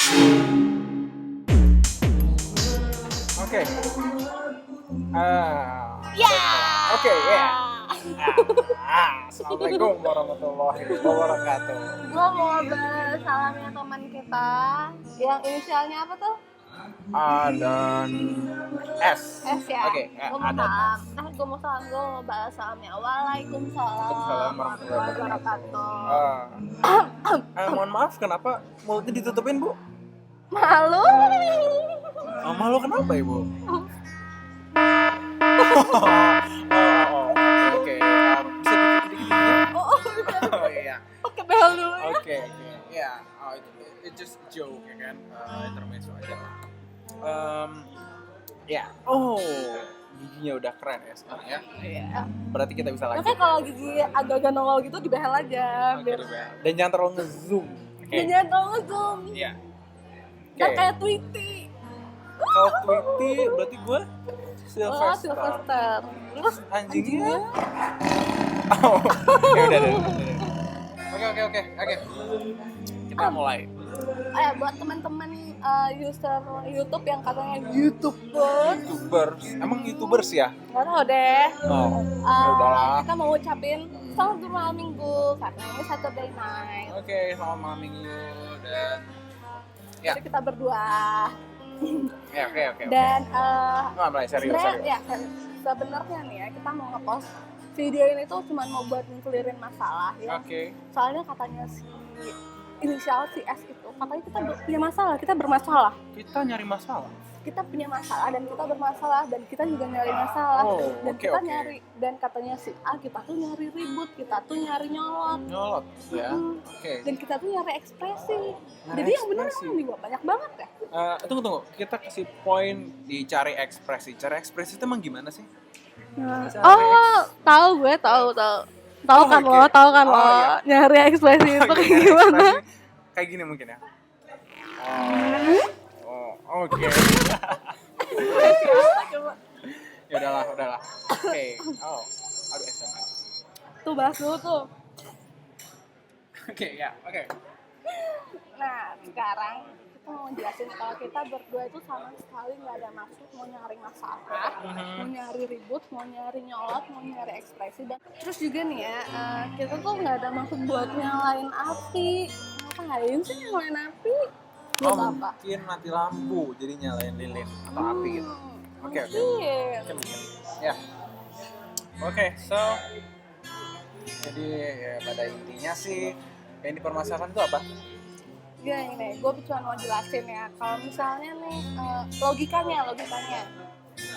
Oke. Ya. Oke, ya. Assalamualaikum warahmatullahi wabarakatuh. Gue mau bahas salamnya teman kita yang inisialnya apa tuh? A dan S. S ya. Oke, Gue mau A dan salam. S. Gue mau salam. Gue mau bahas salamnya. Waalaikumsalam Waalaikumsalam warahmatullahi wabarakatuh. Mohon maaf, kenapa mulutnya ditutupin, Bu? Malu. Malu kenapa, Ibu? Oke. Bisa dikit-dikit ya? Oh iya. Pakai behel dulu ya. Oke. Ya, it's just a joke ya kan, intermezzo aja. Ya. Giginya udah keren ya sekarang ya. Iya. Berarti kita bisa lanjut. Makanya kalau gigi agak-agak nongol gitu dibehel aja. Oke, dan jangan terlalu nge-zoom. Oke. Dan jangan terlalu zoom. Iya. Dan kayak Tweety. Kalau Tweety berarti gue Oh, Sylvester. Sylvester. Terus Anjingnya. Ya udah. Oke. Kita mulai. Buat teman-teman user YouTube yang katanya YouTubers. Emang YouTubers ya? Nggak tahu deh. Oh, ya udahlah. Kita mau ucapin selamat malam minggu karena ini Saturday night. Oke, selamat malam minggu dan ya. Jadi kita berdua. Ya, oke. Dan Mulai serius. sebenarnya nih ya kita mau ngepost video ini tuh cuma mau buat ngelirin masalah ya. Oke. Soalnya katanya si inisial si S itu katanya kita punya masalah, kita bermasalah. Kita nyari masalah. Kita punya masalah dan kita bermasalah dan kita juga nyari masalah dan oke. nyari dan katanya si A kita tuh nyari ribut, kita tuh nyari nyolot Ya. Oke. dan kita tuh nyari ekspresi. Nyari Jadi yang benar ekspresi. emang juga banyak banget ya. Tunggu. Kita kasih poin di cari ekspresi. Cari ekspresi itu emang gimana sih? Tahu gue tahu kan oke. lo, tahu kan lo Iya. nyari ekspresi itu Oke, kayak nyari gimana? ekspresi kayak gini mungkin ya. Oke. Ya udahlah. Oke. Aduh SMS. Tuh bahas dulu tuh. Oke. Nah sekarang kita mau jelasin kalau kita berdua itu sama sekali nggak ada maksud mau nyari masalah, mau nyari ribut, mau nyari nyolot, mau nyari ekspresi. Dan terus juga nih ya, kita tuh nggak ada maksud buat nyalain api. Ngapain sih nyalain api? Buat apa? Mungkin mati lampu jadi nyalain lilin atau api gitu. Oke. Mungkin. Mungkin. Ya. Oke, so jadi ya, pada intinya sih yang dipermasalahkan itu apa? Gini nih, gue cuma mau jelasin ya. Kalau misalnya nih, logikanya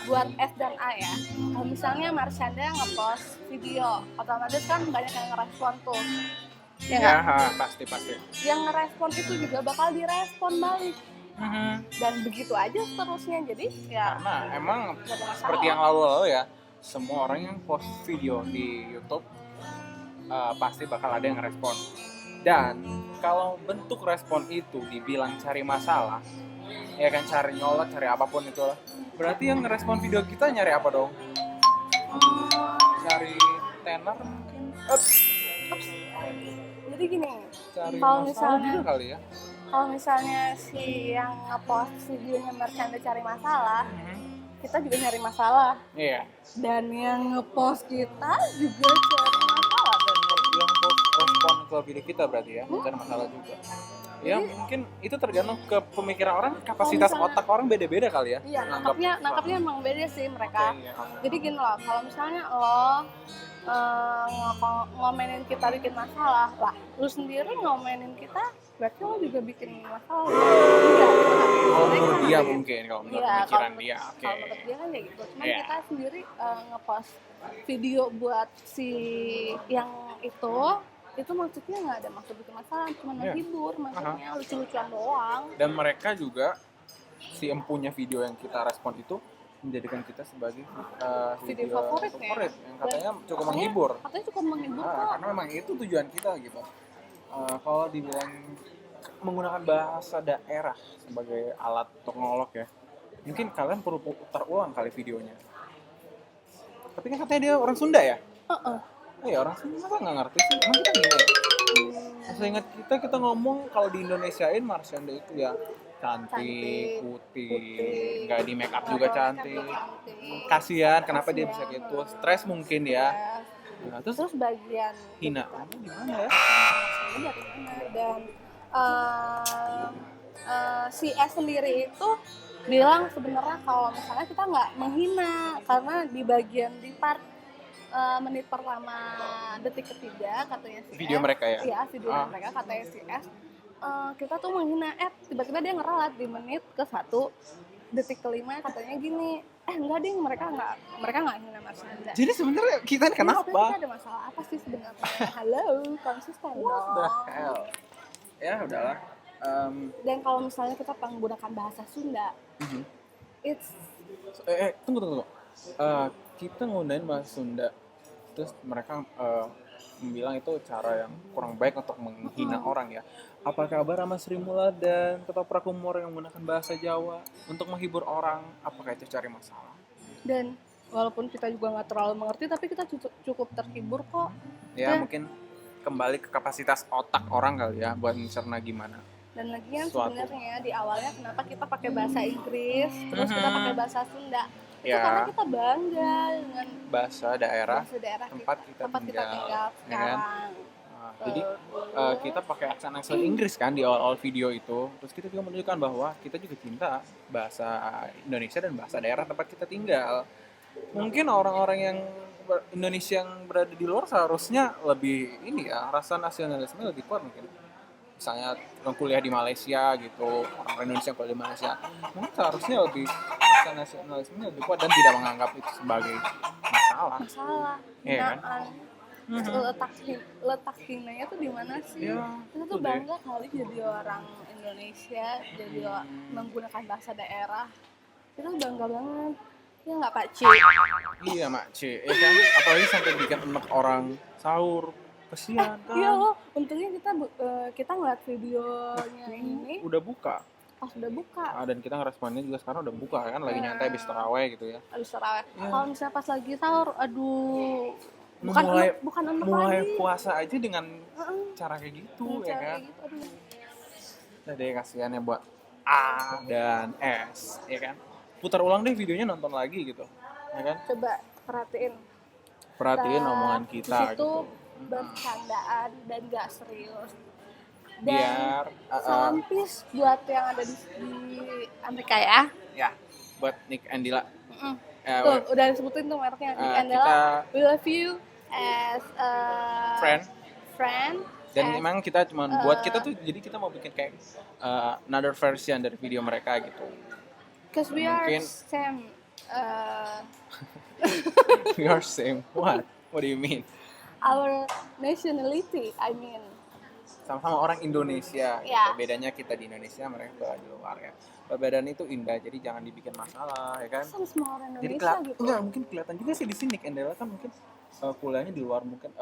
buat S dan A ya. Kalau misalnya Marshanda ngepost video, otomatis kan banyak yang ngerespon tuh. Ya nggak? Pasti. Yang ngerespon itu juga bakal direspon balik. Dan begitu aja seterusnya. Jadi ya Karena emang nggak ada masalah. seperti yang lalu ya, semua orang yang post video di YouTube pasti bakal ada yang ngerespon. Dan kalau bentuk respon itu dibilang cari masalah, ya kan cari nyolot, cari apapun itu lah. Berarti yang ngerespon video kita nyari apa dong? Cari tenar mungkin? Jadi gini, Cari kalau masalah misalnya juga kali ya? kalau misalnya si yang ngepost videonya Marshanda cari masalah, kita juga nyari masalah. Iya. Dan yang ngepost kita juga cari masalah. Yang post respon ke video kita berarti ya, cari masalah juga. Ya mungkin itu tergantung ke pemikiran orang, kapasitas misalnya- otak orang beda-beda kali ya. Iya, nangkapnya emang beda sih mereka. Oke, iya. Jadi gini loh, kalau misalnya lo ngomenin kita bikin masalah, lah lu sendiri ngomenin kita, berarti lo juga bikin masalah. Kalau menurut dia mungkin, kalau menurut pemikiran dia, oke. Kalau menurut dia kan kayak gitu. Cuman Iya. kita sendiri ngepost video buat si yang itu maksudnya nggak ada maksud bikin masalah, cuma Iya. menghibur, maksudnya lucu-lucuan doang. Dan mereka juga si empunya video yang kita respon itu menjadikan kita sebagai Video favorit ya? yang katanya cukup Katanya- menghibur. Katanya cukup menghibur kok. Karena memang itu tujuan kita gitu. Kalau dibilang menggunakan bahasa daerah sebagai alat teknolog ya, mungkin kalian perlu putar ulang kali videonya. Tapi kan katanya dia orang Sunda ya? Iya, orang Sunda masa nggak ngerti sih? Emang kita gini ya? Seingat kita ngomong kalau di Indonesiain Marshanda itu ya cantik, Cantik, putih, nggak di make up juga Nggak cantik. cantik. Kasihan, kenapa dia bisa Kasihan gitu? banget. Stres mungkin ya. Nah, terus Terus bagian hina kamu gimana ya? ini dari mana, dan eh, si S sendiri itu bilang sebenarnya kalau misalnya kita nggak menghina karena di bagian di part menit pertama detik ketiga katanya si Video S, mereka ya? iya video mereka katanya si S, kita tuh menghina tiba-tiba dia ngeralat di menit ke 1 detik kelima katanya gini, enggak ding, mereka nggak hina Marshanda. Jadi sebenarnya kita Ini sebenarnya kenapa? kita ada masalah apa sih sebenarnya? Halo, konsisten What the dong. hell? Ya udahlah. Dan kalau misalnya kita menggunakan bahasa Sunda, it's Tunggu. Kita ngundangin bahasa Sunda, terus mereka bilang itu cara yang kurang baik untuk menghina orang ya. Apa kabar sama Sri Mulyani Kota Prakumur yang menggunakan bahasa Jawa untuk menghibur orang? Apakah itu cari masalah? dan walaupun kita juga nggak terlalu mengerti, tapi kita cukup terhibur kok. Ya Dan- mungkin kembali ke kapasitas otak orang kali ya buat mencerna gimana. Dan lagian Suatu. sebenarnya di awalnya kenapa kita pakai bahasa Inggris, terus kita pakai bahasa Sunda, itu Ya. karena kita bangga dengan Bahasa daerah bahasa daerah tempat kita kita tinggal, tinggal ya kan? sekarang. Jadi kita pakai aksen Inggris kan di awal-awal video itu. Terus kita juga menunjukkan bahwa kita juga cinta bahasa Indonesia dan bahasa daerah tempat kita tinggal. Mungkin orang-orang yang Indonesia yang berada di luar seharusnya lebih ini ya, rasa nasionalisme lebih kuat mungkin. Misalnya yang kuliah di Malaysia gitu, orang Indonesia yang kuliah di Malaysia, mungkin seharusnya lebih rasa nasionalisme lebih kuat dan tidak menganggap itu sebagai masalah. Masalah, Iya kan? hinaan, letak hinanya tuh di mana sih? Ya, Kita itu tuh deh. bangga kali jadi orang Indonesia, jadi menggunakan bahasa daerah. Kita tuh bangga banget. Ya nggak Pak Ci? Iya Mak C, ya kan? Apalagi sampai bikin enak orang sahur, kesian kan? Iya loh, untungnya kita ngeliat videonya ini Udah buka, pas udah buka. dan kita ngeresponnya juga sekarang udah buka kan, lagi nyantai habis taraweh gitu ya. Habis tarawih. Iya. Kalau misalnya pas lagi sahur, aduh, bukan enak mulai lagi. puasa aja dengan Heeh, cara kayak gitu ya cara kan. kayak gitu, aduh. Nah deh kasihan ya buat A dan S, ya kan. Putar ulang deh videonya, nonton lagi gitu, ya kan. Coba perhatiin. Perhatiin Nah, omongan di kita situ gitu. bercandaan dan gak serius. Dan Biar salam peace buat yang ada di Amerika ya. ya buat Nick and Dila. Tuh, udah disebutin tuh mereknya. Andela, we love you as a friend. Dan as- emang kita cuma buat kita tuh, jadi kita mau bikin kayak another version dari video mereka gitu. Cause we are mungkin- same. We are same. What? What do you mean? Our nationality, I mean. Sama-sama orang Indonesia. Gitu. Ya. Bedanya kita di Indonesia, mereka di luar ya. Perbedaan itu indah, jadi jangan dibikin masalah, ya kan? Sama semua orang Jadi Indonesia gitu. enggak mungkin kelihatan juga sih di sini. Endela kan mungkin kuliahnya di luar, mungkin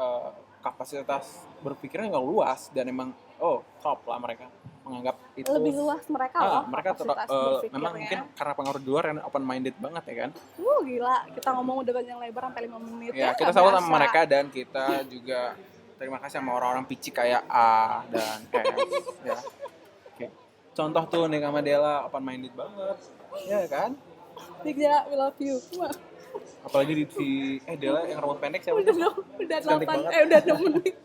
kapasitas berpikirnya nggak luas, dan emang top lah mereka menganggap itu Lebih luas mereka loh. mereka tetap kapasitas berpikirnya. memang mungkin karena pengaruh di luar dan open minded banget ya kan. Gila, kita ngomong udah panjang lebar sampai 5 menit Ya, kita nggak salut berasa. sama mereka, dan kita juga terima kasih sama orang-orang picik kayak A dan S ya. Oke. Contoh tuh nih sama Dela open minded banget. Ya kan? Tiga, we love you. Wah, Apalagi di Dela yang rambut pendek siapa? udah tuh? udah Cantik 8 banget. udah 6 menit.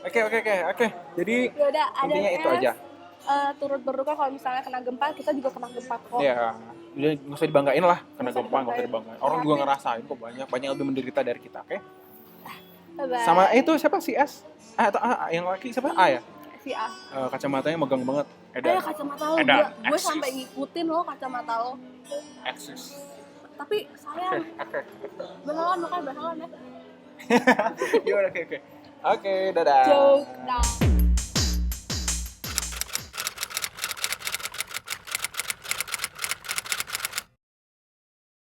Oke. Jadi Ya udah, ada intinya itu aja. turut berduka kalau misalnya kena gempa, kita juga kena gempa kok. Ya, udah nggak usah dibanggain lah karena Nggak usah gempa, nggak usah dibanggain. Orang juga ngerasain kok, banyak yang lebih menderita dari kita, oke? Bye-bye. Sama itu siapa sih S? Atau A, yang laki siapa? A ya? si A. Kacamatanya megang banget. Ayo kacamata lo, Edan. gue Eksis. sampai ngikutin lo kacamata lo. Eksis. Tapi sayang, Oke. beneran makanya beneran ya. Oke. Oke, dadah. Joke, dah.